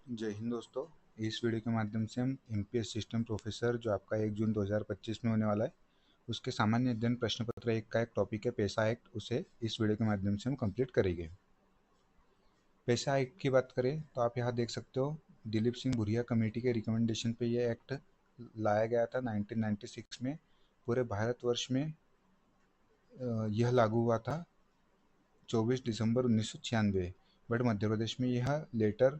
जय हिंद दोस्तों। इस वीडियो के माध्यम से हम एमपीएस सिस्टम प्रोफेसर जो आपका 1 जून 2025 में होने वाला है उसके सामान्य अध्ययन प्रश्न पत्र 1 का एक टॉपिक है पैसा एक्ट, उसे इस वीडियो के माध्यम से हम कंप्लीट करेंगे। पैसा एक्ट की बात करें तो आप यहाँ देख सकते हो दिलीप सिंह भुरिया कमेटी के रिकमेंडेशन पे ये एक्ट लाया गया था 1996 में। पूरे भारतवर्ष में यह लागू हुआ था 24 दिसंबर 1996, बट मध्य प्रदेश में यह लेटर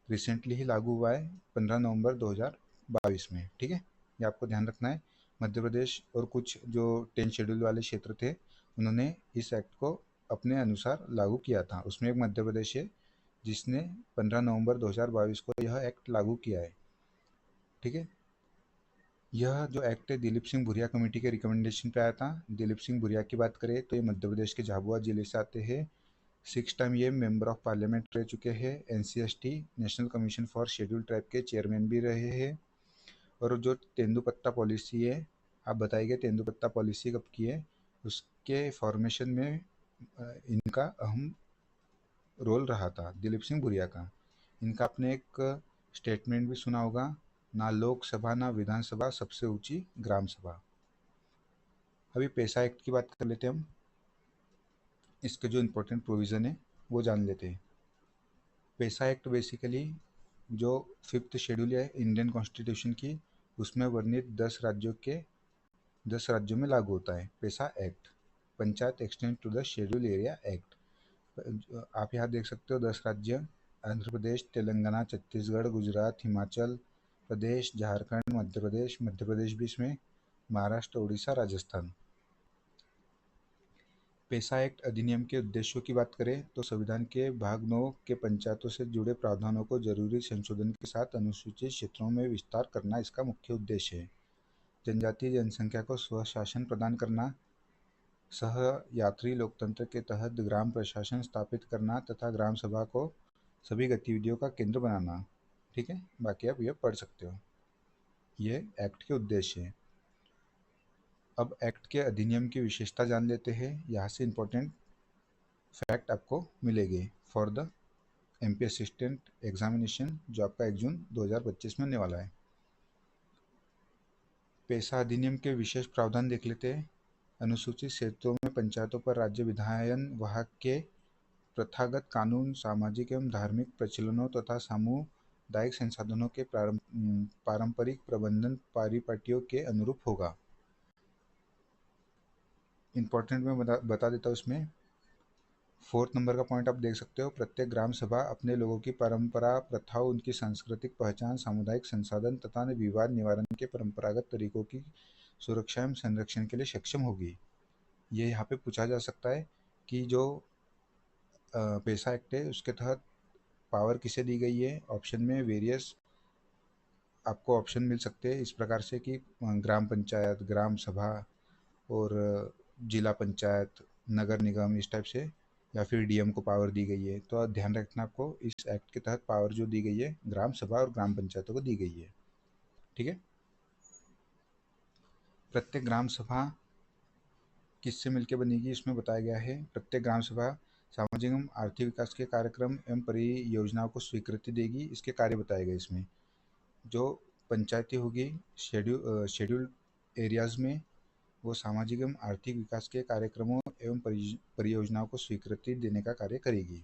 रिसेंटली ही लागू हुआ है 15 नवंबर 2022 में। ठीक है, ये आपको ध्यान रखना है। मध्य प्रदेश और कुछ जो 10 शेड्यूल वाले क्षेत्र थे उन्होंने इस एक्ट को अपने अनुसार लागू किया था। उसमें एक मध्य प्रदेश है जिसने 15 नवंबर 2022 को यह एक्ट लागू किया है। ठीक है, यह जो एक्ट है दिलीप सिंह भुरिया कमेटी के रिकमेंडेशन पे आया था। दिलीप सिंह भुरिया की बात करें तो ये मध्य प्रदेश के झाबुआ जिले से आते हैं। 6 टाइम ये मेंबर ऑफ पार्लियामेंट रह चुके हैं। Ancestry national commission for schedule tribe के चेयरमैन भी रहे हैं। और जो तेंदुपत्ता पॉलिसी है, आप बताइए तेंदुपत्ता पॉलिसी कब की है, उसके फॉर्मेशन में इनका अहम रोल रहा था दिलीप सिंह भुरिया का। इनका आपने एक स्टेटमेंट भी सुना होगा, ना लोकसभा ना विधानसभा, सबसे ऊंची ग्राम सभा। अभी पैसा एक्ट की बात कर लेते हैं हम। इसके जो इम्पोर्टेंट प्रोविज़न है वो जान लेते हैं। पैसा एक्ट बेसिकली जो 5th शेड्यूल है इंडियन कॉन्स्टिट्यूशन की, उसमें वर्णित 10 राज्यों में लागू होता है PESA act. Panchayat extend to the schedule area act. आप यहाँ देख सकते हो 10 राज्य: आंध्र प्रदेश, तेलंगाना, छत्तीसगढ़, गुजरात, हिमाचल प्रदेश, झारखंड, मध्य प्रदेश भी इसमें, महाराष्ट्र, उड़ीसा, राजस्थान। पैसा एक्ट अधिनियम के उद्देश्यों की बात करें तो संविधान के भाग 9 के पंचायतों से जुड़े प्रावधानों को जरूरी संशोधन के साथ अनुसूचित क्षेत्रों में विस्तार करना इसका मुख्य उद्देश्य है। जनजातीय जनसंख्या को स्वशासन प्रदान करना, सहयात्री लोकतंत्र के तहत ग्राम प्रशासन स्थापित करना तथा ग्राम सभा को सभी गतिविधियों का केंद्र बनाना। ठीक है, बाकी आप ये पढ़ सकते हो, ये एक्ट के उद्देश्य है। अब एक्ट के अधिनियम की विशेषता जान लेते हैं। यहाँ से इम्पोर्टेंट फैक्ट आपको मिलेंगे for the MP assistant examination जो आपका 1 जून 2025 में होने वाला है। पैसा अधिनियम के विशेष प्रावधान देख लेते हैं। अनुसूचित क्षेत्रों में पंचायतों पर राज्य विधायन विभाग के प्रथागत कानून सामाजिक एवं धार्मिक प्रचलनों तथा सामुदायिक संसाधनों के पारंपरिक प्रबंधन परिपाटियों के अनुरूप होगा। इम्पोर्टेंट मैं बता देता हूँ इसमें। 4th नंबर का पॉइंट आप देख सकते हो, प्रत्येक ग्राम सभा अपने लोगों की परंपरा, प्रथाओं, उनकी सांस्कृतिक पहचान, सामुदायिक संसाधन तथा विवाद निवारण के परंपरागत तरीकों की सुरक्षा एवं संरक्षण के लिए सक्षम होगी। ये यहाँ पे पूछा जा सकता है कि जो पैसा एक्ट है उसके तहत पावर किसे दी गई है। ऑप्शन में वेरियस आपको ऑप्शन मिल सकते हैं इस प्रकार से कि ग्राम पंचायत, ग्राम सभा और जिला पंचायत, नगर निगम, इस टाइप से, या फिर डीएम को पावर दी गई है। तो ध्यान रखना आपको इस एक्ट के तहत पावर जो दी गई है ग्राम सभा और ग्राम पंचायतों को दी गई है। ठीक है, प्रत्येक ग्राम सभा किससे मिलकर बनेगी इसमें बताया गया है। प्रत्येक ग्राम सभा सामाजिक एवं आर्थिक विकास के कार्यक्रम एवं परियोजनाओं को स्वीकृति देगी। इसके कार्य बताए गए इसमें। जो पंचायती होगी शेड्यूल एरियाज में, वो सामाजिक एवं आर्थिक विकास के कार्यक्रमों एवं परियोजनाओं को स्वीकृति देने का कार्य करेगी।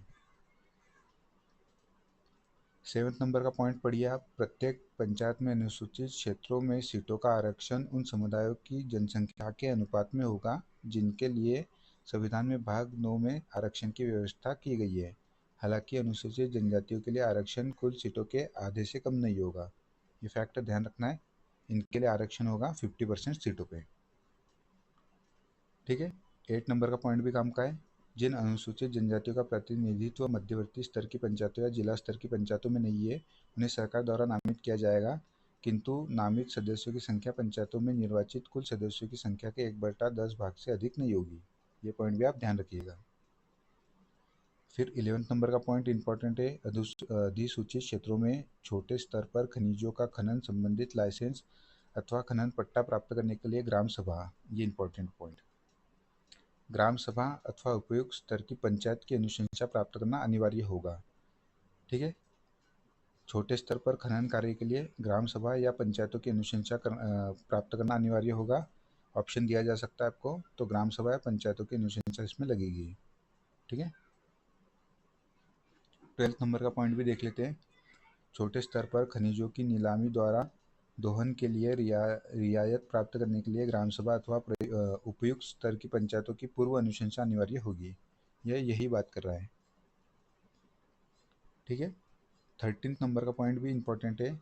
7th नंबर का पॉइंट पढ़िए आप। प्रत्येक पंचायत में अनुसूचित क्षेत्रों में सीटों का आरक्षण उन समुदायों की जनसंख्या के अनुपात में होगा जिनके लिए संविधान में भाग 9 में आरक्षण की व्यवस्था की गई है। हालांकि अनुसूचित जनजातियों के लिए आरक्षण कुल सीटों के आधे से कम नहीं होगा। ये फैक्ट ध्यान रखना है, इनके लिए आरक्षण होगा 50% सीटों पे। ठीक है, 8 नंबर का पॉइंट भी काम का है। जिन अनुसूचित जनजातियों का प्रतिनिधित्व मध्यवर्ती स्तर की पंचायतों या जिला स्तर की पंचायतों में नहीं है, उन्हें सरकार द्वारा नामित किया जाएगा, किंतु नामित सदस्यों की संख्या पंचायतों में निर्वाचित कुल सदस्यों की संख्या के 1/10 भाग से अधिक नहीं होगी। ये पॉइंट भी आप ध्यान रखिएगा। फिर 11th नंबर का पॉइंट इंपॉर्टेंट है। अधिसूचित क्षेत्रों में छोटे स्तर पर खनिजों का खनन संबंधित लाइसेंस अथवा खनन पट्टा प्राप्त करने के लिए ग्राम सभा, ये इंपॉर्टेंट पॉइंट, ग्राम सभा अथवा उपयुक्त स्तर की पंचायत की अनुशंसा प्राप्त करना अनिवार्य होगा। ठीक है, छोटे स्तर पर खनन कार्य के लिए ग्राम सभा या पंचायतों की अनुशंसा प्राप्त करना अनिवार्य होगा। ऑप्शन दिया जा सकता है आपको, तो ग्राम सभा या पंचायतों की अनुशंसा इसमें लगेगी। ठीक है। 12 नंबर का पॉइंट भी देख लेते हैं। छोटे स्तर पर खनिजों की नीलामी द्वारा दोहन के लिए रियायत प्राप्त करने के लिए ग्राम सभा अथवा उपयुक्त स्तर की पंचायतों की पूर्व अनुशंसा अनिवार्य होगी। यह यही बात कर रहा है। ठीक है। 13 नंबर का पॉइंट भी इम्पोर्टेंट है।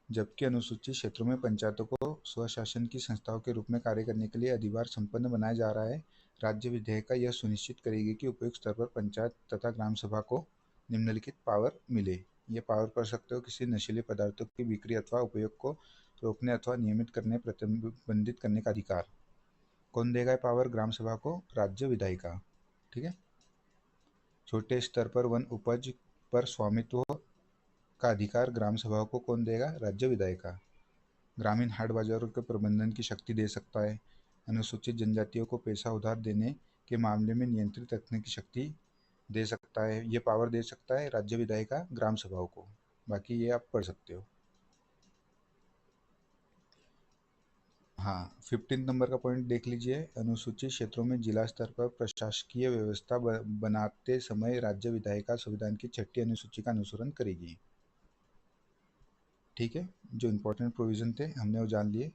जबकि अनुसूचित क्षेत्रों में पंचायतों को स्वशासन की संस्थाओं के रूप में कार्य करने के लिए अधिकार संपन्न बनाया जा रहा है, राज्य विधेयिका यह सुनिश्चित करेगी कि उपयुक्त स्तर पर पंचायत तथा ग्राम सभा को निम्नलिखित पावर मिले। ये पावर पढ़ सकते हो, किसी नशीले पदार्थों की बिक्री अथवा उपयोग को रोकने अथवा नियमित करने, प्रतिबंधित करने का अधिकार। कौन देगा ये पावर ग्राम सभा को? राज्य विधायिका। ठीक है। छोटे स्तर पर वन उपज पर स्वामित्व का अधिकार ग्राम सभा को कौन देगा? राज्य विधायिका। ग्रामीण हाट बाजारों के प्रबंधन की शक्ति दे सकता है। अनुसूचित जनजातियों को पैसा उधार देने के मामले में नियंत्रित रखने की शक्ति दे सकता है। ये पावर दे सकता है राज्य विधायिका ग्राम सभाओं को। बाकी ये आप पढ़ सकते हो। हाँ, 15 नंबर का पॉइंट देख लीजिए। अनुसूचित क्षेत्रों में जिला स्तर पर प्रशासकीय व्यवस्था बनाते समय राज्य विधायिका संविधान की 6ठी अनुसूची का अनुसरण करेगी। ठीक है। जो इम्पोर्टेंट प्रोविजन थे हमने वो जान लिए।